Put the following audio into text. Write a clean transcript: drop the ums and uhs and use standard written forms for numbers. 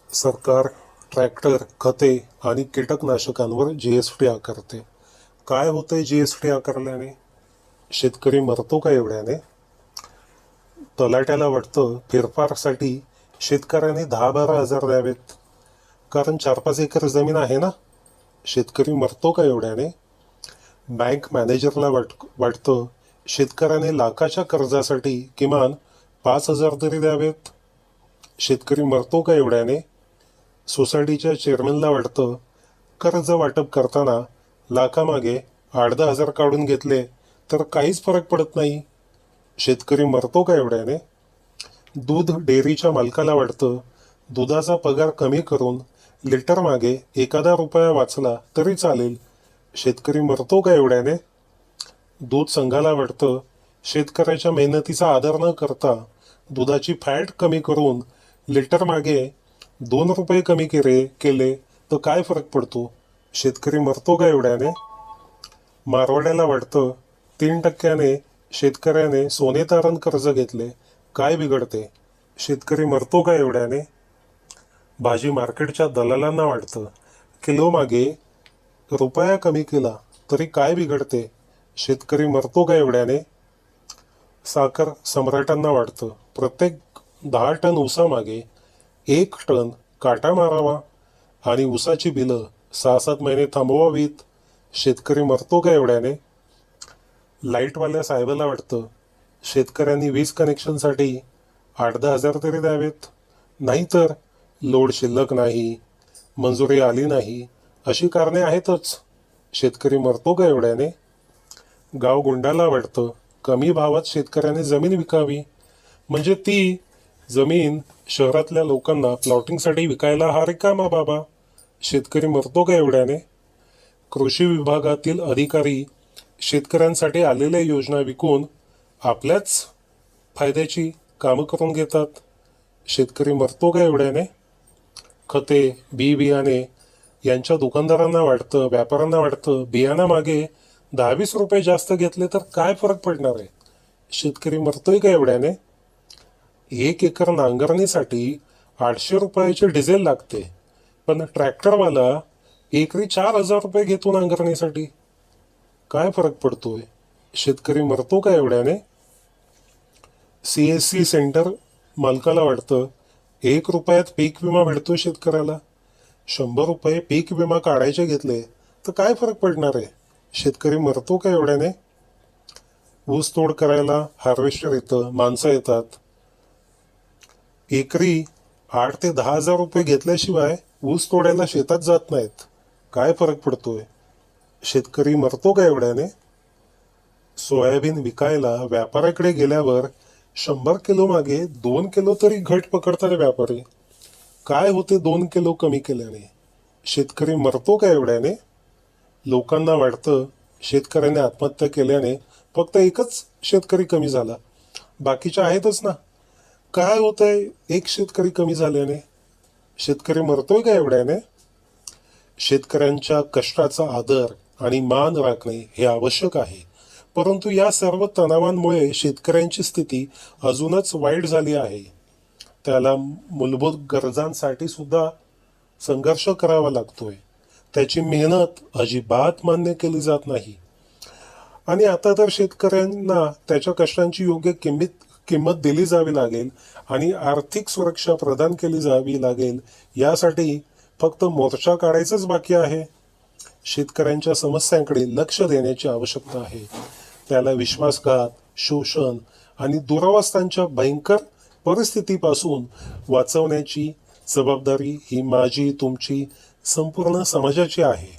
सरकार ट्रॅक्टर, खते आणि कीटकनाशकांवर जीएसटी आकारते. काय होतंय जीएसटी आकारल्याने? शेतकरी मरतो का एवढ्याने? तलाट्याला वाटतं फेरफारसाठी शेतकऱ्यांनी 10-12 हजार द्यावेत, कारण 4-5 एकर जमीन आहे ना. शेतकरी मरतो का एवढ्याने? बँक मॅनेजरला वाटतं शेतकऱ्याने लाखाच्या कर्जासाठी किमान 5,000 तरी द्यावेत. शेतकरी मरतो का एवढ्याने? सोसायटीच्या चेअरमनला वाटतं कर्ज वाटप करताना लाखामागे 8-10 हजार काढून घेतले तर काहीच फरक पडत नाही. शेतकरी मरतो का एवढ्याने? दूध डेअरीच्या मालकाला वाटतं दुधाचा पगार कमी करून लिटर मागे एखादा रुपया वाचला तरी चालेल. शेतकरी मरतो का एवढ्याने? दूध संघाला वाटतं शेतकऱ्याच्या मेहनतीचा आदर न करता दुधाची फॅट कमी करून लिटर मागे 2 रुपये कमी केले तर काय फरक पडतो. शेतकरी मरतो का एवढ्याने? मारवाड्याला वाटतं 3% शेतकऱ्याने सोने तारण कर्ज घेतले, काय बिघडते. शेतकरी मरतो का एवढ्याने? भाजी मार्केटच्या दलालांना वाटतं किलो मागे रुपया कमी केला तरी काय बिघडते. शेतकरी मरतो का एवढ्याने? साखर सम्राटांना वाटतं प्रत्येक 10 टन ऊसामागे 1 टन काटा मारावा आणि ऊसाची बिलं 6-7 महिने थांबवावीत. शेतकरी मरतो का एवढ्याने? लाईटवाल्या साहेबाला वाटतं शेतकऱ्यांनी वीज कनेक्शनसाठी 8-10 हजार तरी द्यावेत, नाहीतर लोड शिल्लक नाही, मंजुरी आली नाही, अशी कारणे आहेतच. शेतकरी मरतो का एवढ्याने? गाव गुंडाला वाटतं कमी भावात शेतकऱ्याने जमीन विकावी, म्हणजे ती जमीन शहरातल्या लोकांना प्लॉटिंगसाठी विकायला हा रिकामा बाबा. शेतकरी मरतो का एवढ्याने? कृषी विभागातील अधिकारी शेतकऱ्यांसाठी आलेल्या योजना विकून आपल्याच फायद्याची कामं करून घेतात. शेतकरी मरतो का एवढ्याने? खते, बियाणे यांच्या दुकानदारांना वाटतं, व्यापाऱ्यांना वाटतं बियाणामागे 10-20 रुपये जास्त घेतले तर काय फरक पडणार आहे. शेतकरी मरतोय का एवढ्याने? 1 एकर नांगरणीसाठी 800 रुपयाचे डिझेल लागते, पण ट्रॅक्टरवाला एकरी 4,000 रुपये घेतो नांगरणीसाठी, काय फरक पडतोय. शेतकरी मरतो का एवढ्याने? CSC सेंटर मालकाला वाटतं 1 रुपयात पीक विमा मिळतो शेतकऱ्याला, 100 रुपये पीक विमा काढायचे घेतले तर काय फरक पडणार आहे. शेतकरी मरतो का एवढ्याने? ऊस तोड करायला हार्वेस्टर येतं, माणसं येतात, एकरी 8 ते 10 हजार रुपये घेतल्याशिवाय ऊस तोडायला शेतात जात नाहीत, काय फरक पडतोय. शेतकरी मरतो का एवढ्याने? सोयाबीन विकायला व्यापाऱ्याकडे गेल्यावर 100 किलो मागे 2 किलो तरी घट पकडतात व्यापारी, काय होते 2 किलो कमी केल्याने. शेतकरी मरतो का एवढ्याने? लोकांना वाटतं शेतकऱ्याने आत्महत्या केल्याने फक्त एकच शेतकरी कमी झाला, बाकीच्या आहेतच ना. काय होतंय एक शेतकरी कमी झाल्याने. शेतकरी मरतोय का एवढ्याने? शेतकऱ्यांच्या कष्टाचा आदर आणि मान राखणे हे आवश्यक आहे, परंतु या सर्व तणावांमुळे शेतकऱ्यांची स्थिती अजूनच वाईट झाली आहे. त्याला मूलभूत गरजांसाठी सुद्धा संघर्ष करावा लागतोय. त्याची मेहनत अजिबात मान्य केली जात नाही. आणि आता तर शेतकऱ्यांना त्याच्या कष्टांची योग्य किंमत दिली जावी लागेल आणि आर्थिक सुरक्षा प्रदान केली जावी लागेल. यासाठी फक्त मोर्चा काढायचाच बाकी आहे. शेतकऱ्यांच्या समस्यांकडे लक्ष देण्याची आवश्यकता आहे. त्याला विश्वासघात, शोषण आणि दुरावस्थांच्या भयंकर परिस्थितीपासून वाचवण्याची जबाबदारी ही माझी, तुमची, संपूर्ण समाजाची आहे.